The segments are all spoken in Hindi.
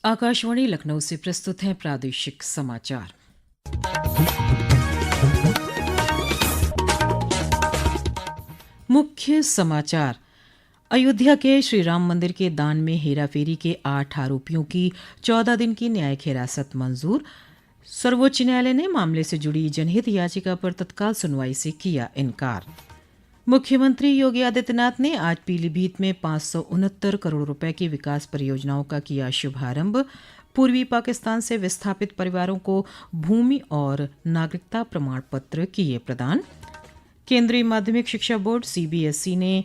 आकाशवाणी लखनऊ से प्रस्तुत हैं प्रादेशिक समाचार। मुख्य समाचार। अयोध्या के श्री राम मंदिर के दान में हेराफेरी के 8 आरोपियों की 14 दिन की न्यायिक हिरासत मंजूर। सर्वोच्च न्यायालय ने मामले से जुड़ी जनहित याचिका पर तत्काल सुनवाई से किया इनकार। मुख्यमंत्री योगी आदित्यनाथ ने आज पीलीभीत में 569 करोड़ रुपए की विकास परियोजनाओं का किया शुभारंभ। पूर्वी पाकिस्तान से विस्थापित परिवारों को भूमि और नागरिकता प्रमाण पत्र किए प्रदान। केंद्रीय माध्यमिक शिक्षा बोर्ड सीबीएसई ने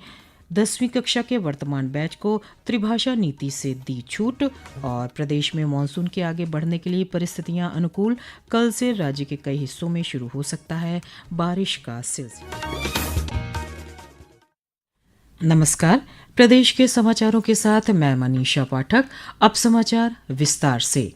10वीं कक्षा के वर्तमान बैच को त्रिभाषा नीति से दी छूट। और प्रदेश में मानसून के आगे बढ़ने के लिए परिस्थितियां अनुकूल, कल से राज्य के कई हिस्सों में शुरू हो सकता है बारिश का सिलसिला। नमस्कार, प्रदेश के समाचारों के साथ मैं मनीषा पाठक। अब समाचार विस्तार से।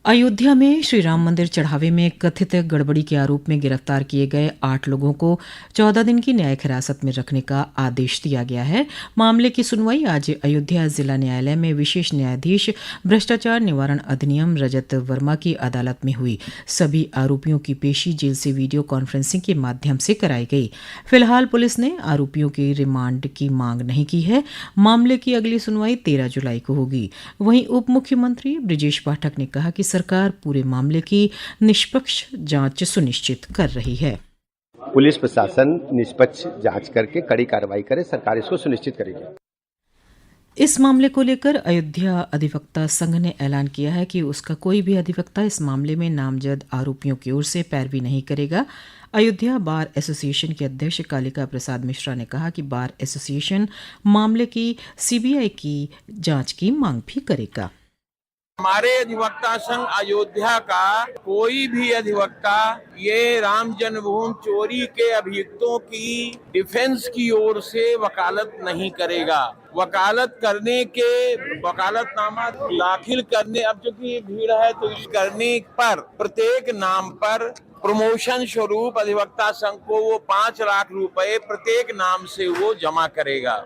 अयोध्या में श्री राम मंदिर चढ़ावे में कथित गड़बड़ी के आरोप में गिरफ्तार किए गए 8 लोगों को 14 दिन की न्यायिक हिरासत में रखने का आदेश दिया गया है। मामले की सुनवाई आज अयोध्या जिला न्यायालय में विशेष न्यायाधीश भ्रष्टाचार निवारण अधिनियम रजत वर्मा की अदालत में हुई। सभी आरोपियों की पेशी जेल से वीडियो कॉन्फ्रेंसिंग के माध्यम से कराई गई। फिलहाल पुलिस ने आरोपियों की रिमांड की मांग नहीं की है। मामले की अगली सुनवाई 13 जुलाई को होगी। वहीं उप मुख्यमंत्री बृजेश पाठक ने कहा कि सरकार पूरे मामले की निष्पक्ष जांच सुनिश्चित कर रही है। पुलिस प्रशासन निष्पक्ष जांच करके कड़ी कार्रवाई करे, सरकार इसको सुनिश्चित करेगी। इस मामले को लेकर अयोध्या अधिवक्ता संघ ने ऐलान किया है कि उसका कोई भी अधिवक्ता इस मामले में नामजद आरोपियों की ओर से पैरवी नहीं करेगा। अयोध्या बार एसोसिएशन के अध्यक्ष कालिका प्रसाद मिश्रा ने कहा कि बार एसोसिएशन मामले की सीबीआई की जांच की मांग भी करेगा। हमारे अधिवक्ता संघ अयोध्या का कोई भी अधिवक्ता ये राम जन्मभूमि चोरी के अभियुक्तों की डिफेंस की ओर से वकालत नहीं करेगा। वकालत करने के वकालतनामा दाखिल करने, अब चूंकि ये भीड़ है तो इस करने पर प्रत्येक नाम पर प्रमोशन स्वरूप अधिवक्ता संघ को वो 5 लाख रुपए प्रत्येक नाम से वो जमा करेगा।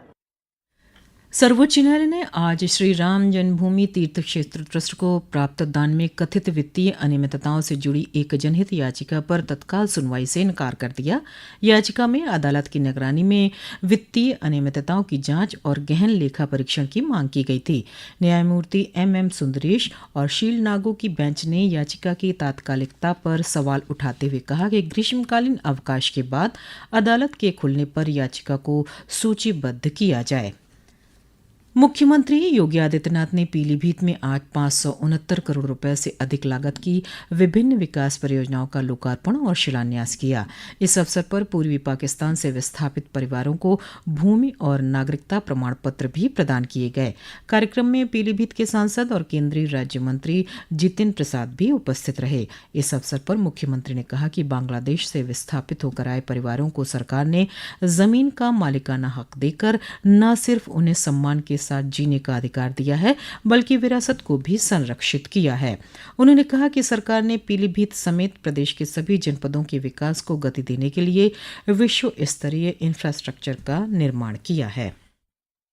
सर्वोच्च न्यायालय ने आज श्री राम जन्मभूमि तीर्थ क्षेत्र ट्रस्ट को प्राप्त दान में कथित वित्तीय अनियमितताओं से जुड़ी एक जनहित याचिका पर तत्काल सुनवाई से इनकार कर दिया। याचिका में अदालत की निगरानी में वित्तीय अनियमितताओं की जांच और गहन लेखा परीक्षण की मांग की गई थी। न्यायमूर्ति एम सुंदरेश और शील नागो की बेंच ने याचिका की तात्कालिकता पर सवाल उठाते हुए कहा कि ग्रीष्मकालीन अवकाश के बाद अदालत के खुलने पर याचिका को सूचीबद्ध किया जाए। मुख्यमंत्री योगी आदित्यनाथ ने पीलीभीत में आज 569 करोड़ रुपए से अधिक लागत की विभिन्न विकास परियोजनाओं का लोकार्पण और शिलान्यास किया। इस अवसर पर पूर्वी पाकिस्तान से विस्थापित परिवारों को भूमि और नागरिकता प्रमाण पत्र भी प्रदान किए गए। कार्यक्रम में पीलीभीत के सांसद और केंद्रीय राज्य मंत्री जितिन प्रसाद भी उपस्थित रहे। इस अवसर पर मुख्यमंत्री ने कहा कि बांग्लादेश से विस्थापित होकर आए परिवारों को सरकार ने जमीन का मालिकाना हक देकर न सिर्फ उन्हें सम्मान के साथ जीने का अधिकार दिया है, बल्कि विरासत को भी संरक्षित किया है। उन्होंने कहा कि सरकार ने पीलीभीत समेत प्रदेश के सभी जनपदों के विकास को गति देने के लिए विश्व स्तरीय इंफ्रास्ट्रक्चर का निर्माण किया है।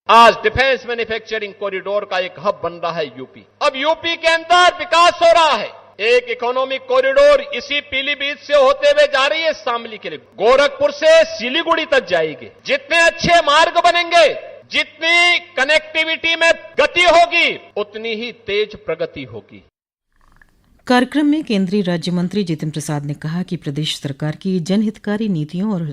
आज डिफेंस मैन्युफैक्चरिंग कॉरिडोर का एक हब बन रहा है यूपी। अब यूपी के अंदर विकास हो रहा है। एक इकोनॉमिक कॉरिडोर इसी पीलीभीत से होते हुए जा रही है शामली के लिए, गोरखपुर से सिलीगुड़ी तक जाएगी। जितने अच्छे मार्ग बनेंगे, जितनी कनेक्टिविटी में गति होगी, उतनी ही तेज प्रगति होगी। कार्यक्रम में केंद्रीय राज्य मंत्री जितिन प्रसाद ने कहा कि प्रदेश सरकार की जनहितकारी नीतियों और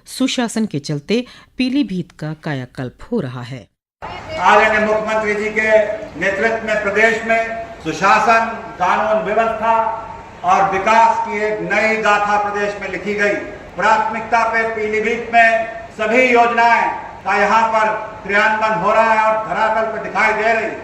सुशासन के चलते पीलीभीत का कायाकल्प हो रहा है। आदरणीय मुख्यमंत्री जी के नेतृत्व में प्रदेश में सुशासन, कानून व्यवस्था और विकास की एक नई गाथा प्रदेश में लिखी गई। प्राथमिकता पे पीलीभीत में सभी योजनाएं का यहाँ पर क्रियान्वयन हो रहा है और धरातल पर दिखाई दे रही।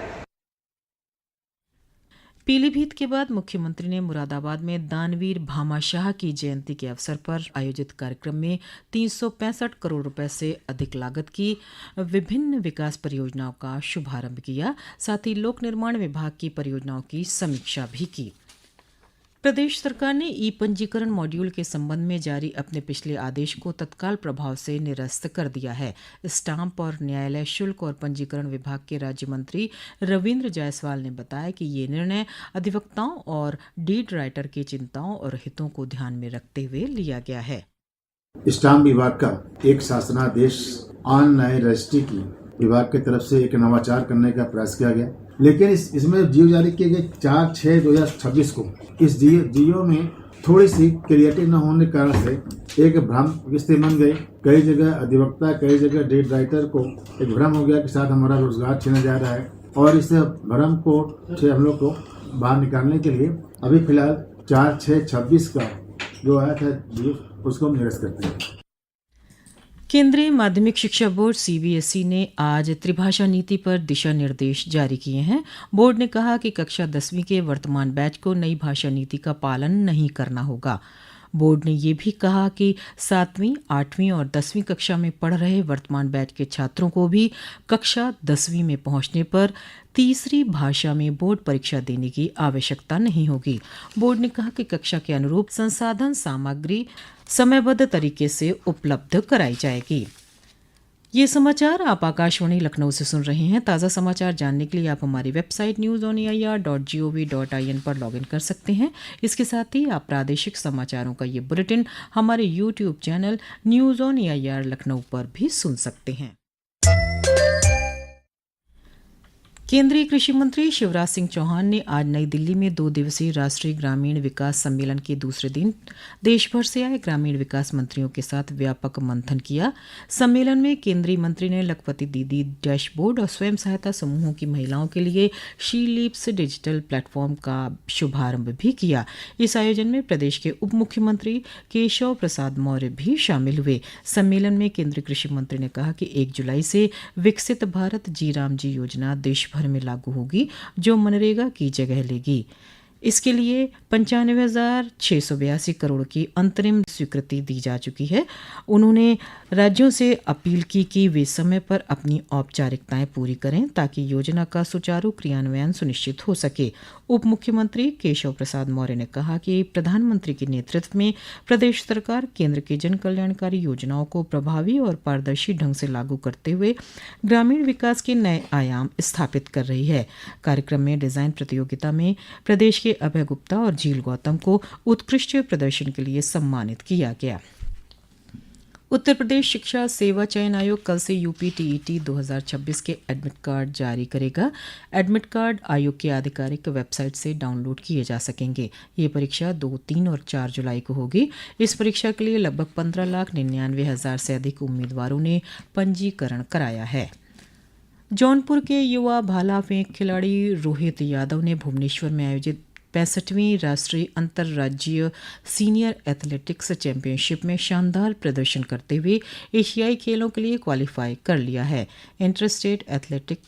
पीलीभीत के बाद मुख्यमंत्री ने मुरादाबाद में दानवीर भामाशाह की जयंती के अवसर पर आयोजित कार्यक्रम में 365 करोड़ रुपए से अधिक लागत की विभिन्न विकास परियोजनाओं का शुभारंभ किया। साथ ही लोक निर्माण विभाग की परियोजनाओं की समीक्षा भी की। प्रदेश सरकार ने ई पंजीकरण मॉड्यूल के संबंध में जारी अपने पिछले आदेश को तत्काल प्रभाव से निरस्त कर दिया है। स्टाम्प और न्यायालय शुल्क और पंजीकरण विभाग के राज्य मंत्री रविन्द्र जायसवाल ने बताया कि ये निर्णय अधिवक्ताओं और डीड राइटर की चिंताओं और हितों को ध्यान में रखते हुए लिया गया है। स्टाम्प विभाग का एक शासनादेश ऑनलाइन रजिस्ट्री की विभाग की तरफ से एक नवाचार करने का प्रयास किया गया, लेकिन इसमें जियो जारी किए गए 4/6/2026 को इस जियो में थोड़ी सी क्रिएटिव न होने के कारण से एक भ्रम किस्ते बन गए। कई जगह अधिवक्ता, कई जगह डेट राइटर को एक भ्रम हो गया कि साथ हमारा रोजगार छीना जा रहा है, और इस भ्रम को हम लोग को बाहर निकालने के लिए अभी फिलहाल 4/6/26 का जो आया था जियो, उसको हम निरस्त करते हैं। केंद्रीय माध्यमिक शिक्षा बोर्ड सीबीएसई ने आज त्रिभाषा नीति पर दिशा निर्देश जारी किए हैं। बोर्ड ने कहा कि कक्षा 10वीं के वर्तमान बैच को नई भाषा नीति का पालन नहीं करना होगा। बोर्ड ने यह भी कहा कि 7वीं, 8वीं और 10वीं कक्षा में पढ़ रहे वर्तमान बैच के छात्रों को भी कक्षा 10वीं में पहुंचने पर तीसरी भाषा में बोर्ड परीक्षा देने की आवश्यकता नहीं होगी। बोर्ड ने कहा कि कक्षा के अनुरूप संसाधन सामग्री समयबद्ध तरीके से उपलब्ध कराई जाएगी। ये समाचार आप आकाशवाणी लखनऊ से सुन रहे हैं। ताज़ा समाचार जानने के लिए आप हमारी वेबसाइट newsonair.gov.in पर लॉगिन कर सकते हैं। इसके साथ ही आप प्रादेशिक समाचारों का ये बुलेटिन हमारे YouTube channel news on AIR Lucknow पर भी सुन सकते हैं। केंद्रीय कृषि मंत्री शिवराज सिंह चौहान ने आज नई दिल्ली में 2 दिवसीय राष्ट्रीय ग्रामीण विकास सम्मेलन के दूसरे दिन देश भर से आए ग्रामीण विकास मंत्रियों के साथ व्यापक मंथन किया। सम्मेलन में केंद्रीय मंत्री ने लखपति दीदी डैशबोर्ड और स्वयं सहायता समूहों की महिलाओं के लिए शी लीप्स डिजिटल प्लेटफॉर्म का शुभारंभ भी किया। इस आयोजन में प्रदेश के उप मुख्यमंत्री केशव प्रसाद मौर्य भी शामिल हुए। सम्मेलन में केंद्रीय कृषि मंत्री ने कहा कि 1 जुलाई से विकसित भारत जी राम जी योजना देश भर में लागू होगी, जो मनरेगा की जगह लेगी। इसके लिए 95,682 करोड़ की अंतरिम स्वीकृति दी जा चुकी है। उन्होंने राज्यों से अपील की कि वे समय पर अपनी औपचारिकताएं पूरी करें ताकि योजना का सुचारू क्रियान्वयन सुनिश्चित हो सके। उप मुख्यमंत्री केशव प्रसाद मौर्य ने कहा कि प्रधानमंत्री के नेतृत्व में प्रदेश सरकार केंद्र की जन कल्याणकारी योजनाओं को प्रभावी और पारदर्शी ढंग से लागू करते हुए ग्रामीण विकास के नए आयाम स्थापित कर रही है। कार्यक्रम में डिजाइन प्रतियोगिता में प्रदेश के अभय गुप्ता और झील गौतम को उत्कृष्ट प्रदर्शन के लिए सम्मानित किया गया। उत्तर प्रदेश शिक्षा सेवा चयन आयोग कल से यूपी टीईटी 2026 के एडमिट कार्ड जारी करेगा। एडमिट कार्ड आयोग की आधिकारिक वेबसाइट से डाउनलोड किए जा सकेंगे। ये परीक्षा 2, 3 और 4 जुलाई को होगी। इस परीक्षा के लिए लगभग 15,99,000 से अधिक उम्मीदवारों ने पंजीकरण कराया है। जौनपुर के युवा भाला फेंक खिलाड़ी रोहित यादव ने भुवनेश्वर में आयोजित 65वीं राष्ट्रीय अंतर्राज्यीय सीनियर एथलेटिक्स चैंपियनशिप में शानदार प्रदर्शन करते हुए एशियाई खेलों के लिए क्वालिफाई कर लिया है। इंटर स्टेट एथलेटिक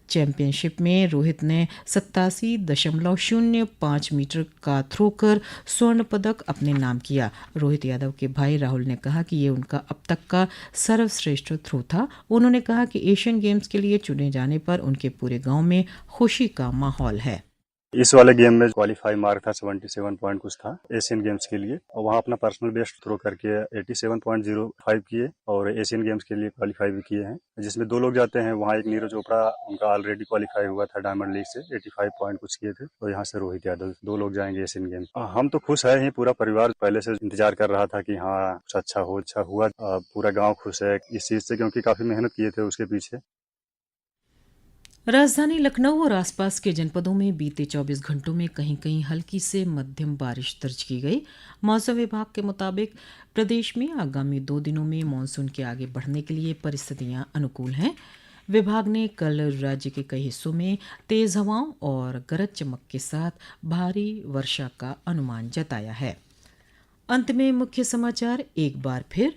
चैंपियनशिप में रोहित ने 87.05 मीटर का थ्रो कर स्वर्ण पदक अपने नाम किया। रोहित यादव के भाई राहुल ने कहा कि ये उनका अब तक का सर्वश्रेष्ठ थ्रो था। उन्होंने कहा कि एशियन गेम्स के लिए चुने जाने पर उनके पूरे गांव में खुशी का माहौल है। इस वाले गेम में क्वालिफाई मार्क था 77 पॉइंट कुछ था एशियन गेम्स के लिए, और वहाँ अपना पर्सनल बेस्ट थ्रो करके 87.05 किए और एशियन गेम्स के लिए क्वालिफाई भी किए हैं, जिसमें 2 लोग जाते हैं। वहाँ एक नीरज चोपड़ा, उनका ऑलरेडी क्वालिफाई हुआ था डायमंड लीग से, 85 पॉइंट कुछ किए थे, और यहाँ से रोहित यादव 2 लोग जाएंगे एशियन गेम्स। हम तो खुश है ही, पूरा परिवार पहले से इंतजार कर रहा था कि हाँ कुछ अच्छा हुआ। पूरा गाँव खुश है इस चीज से, क्योंकि काफी मेहनत किए थे उसके पीछे। राजधानी लखनऊ और आसपास के जनपदों में बीते 24 घंटों में कहीं कहीं हल्की से मध्यम बारिश दर्ज की गई। मौसम विभाग के मुताबिक प्रदेश में आगामी 2 दिनों में मानसून के आगे बढ़ने के लिए परिस्थितियां अनुकूल हैं। विभाग ने कल राज्य के कई हिस्सों में तेज हवाओं और गरज चमक के साथ भारी वर्षा का अनुमान जताया है। अंत में मुख्य समाचार एक बार फिर।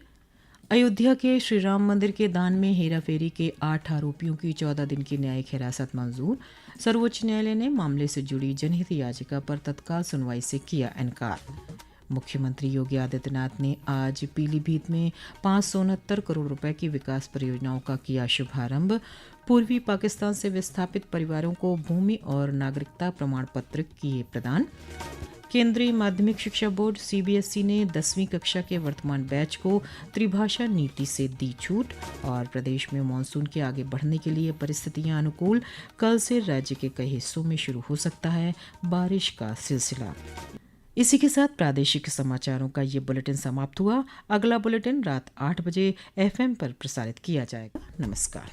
अयोध्या के श्री राम मंदिर के दान में हेराफेरी के 8 आरोपियों की 14 दिन की न्यायिक हिरासत मंजूर। सर्वोच्च न्यायालय ने मामले से जुड़ी जनहित याचिका पर तत्काल सुनवाई से किया इनकार। मुख्यमंत्री योगी आदित्यनाथ ने आज पीलीभीत में 569 करोड़ रुपए की विकास परियोजनाओं का किया शुभारंभ। पूर्वी पाकिस्तान से विस्थापित परिवारों को भूमि और नागरिकता प्रमाण पत्र किए प्रदान। केंद्रीय माध्यमिक शिक्षा बोर्ड सीबीएसई ने 10वीं कक्षा के वर्तमान बैच को त्रिभाषा नीति से दी छूट। और प्रदेश में मानसून के आगे बढ़ने के लिए परिस्थितियां अनुकूल, कल से राज्य के कई हिस्सों में शुरू हो सकता है बारिश का सिलसिला। इसी के साथ प्रादेशिक समाचारों का ये बुलेटिन समाप्त हुआ। अगला बुलेटिन रात 8 बजे FM पर प्रसारित किया जाएगा। नमस्कार।